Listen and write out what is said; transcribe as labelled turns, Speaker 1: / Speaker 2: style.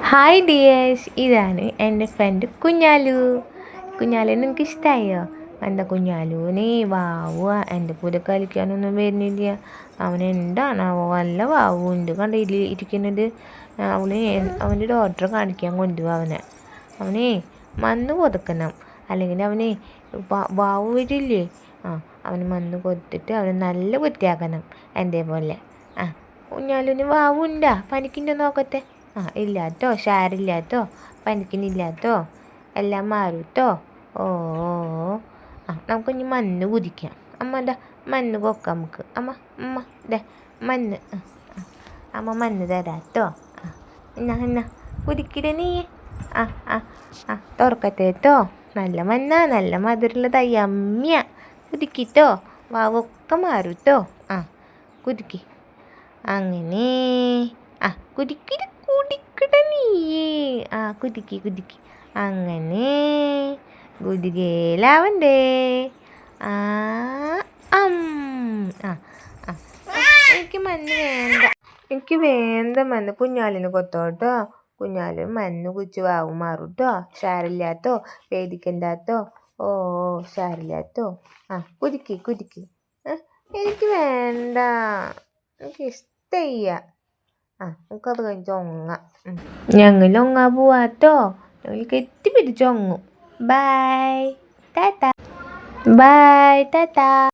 Speaker 1: Hi dears, ഇതാണ് എൻ്റെ front Kunhalu. കുഞ്ഞാലുവിനെ നിങ്ങൾക്ക് ഇഷ്ടമായോ? എന്താ കുഞ്ഞാലുവിനെ വാവുക എൻ്റെ കൂടെ കളിക്കാനൊന്നും വരുന്നില്ല. അവന് എന്താണാവോ വല്ല വാവുണ്ട് കണ്ട ഇരിക്കുന്നത്. അവൻ്റെ ഡോക്ടറെ കാണിക്കാൻ കൊണ്ടുപോകും അവനെ മണ്ണ് കൊതുക്കണം, അല്ലെങ്കിൽ അവനെ വാവ് വരില്ലേ. അവന് മണ്ണ് കൊടുത്തിട്ട് അവന് നല്ല വൃത്തിയാക്കണം എൻ്റെ പോലെ. കുഞ്ഞാലുവിന് വാവുണ്ടാ? പനിക്കുണ്ടോ നോക്കട്ടെ. ഇല്ലാട്ടോ, ഷാരില്ലാട്ടോ, പനിക്കുന്നില്ലാട്ടോ, എല്ലാം മാറൂട്ടോ. ഓ നമുക്കിനി മണ്ണ് കുതിക്കാം. അമ്മ എന്താ മണ്ണ് കൊക്കാം നമുക്ക്. അമ്മ ദേ മണ്ണ്. അമ്മ മണ്ണ് തരാട്ടോ. എന്നാ കുതിക്കിട നീ. തുറക്കട്ടെ കേട്ടോ. നല്ല മണ്ണാ, നല്ല മധുരമുള്ളതായി അമ്മിയ. കുതിക്കിട്ടോ, വാവൊക്കെ മാറൂട്ടോ. കുതിക്കി അങ്ങനെ. കുടിക്കട നീയേ. കുതിക്കി അങ്ങനെ കുതികേലാവണ്ടേ. എനിക്ക് മണ്ണ് വേണ്ട, എനിക്ക് വേണ്ട മണ്ണ്. കുഞ്ഞാലിന് കൊത്തോട്ടോ. കുഞ്ഞാലിന് മണ്ണ് കുച്ച് വാവ് മാറൂട്ടോ. ഷാരില്ലാത്തോ, പേടിക്കണ്ടാത്തോ. ഷാരില്ലാത്തോ. കുതിക്കി. എനിക്ക് വേണ്ട, എനിക്ക് ഇഷ്ടയ്യ. നമുക്കത് കഴിഞ്ഞ് ഒങ്ങ. ഞങ്ങൾ ഒങ്ങാൻ പോവാട്ടോ. ഞങ്ങൾ കെട്ടിപ്പിടിച്ച് ഒങ്ങും. ബൈ ടാറ്റ.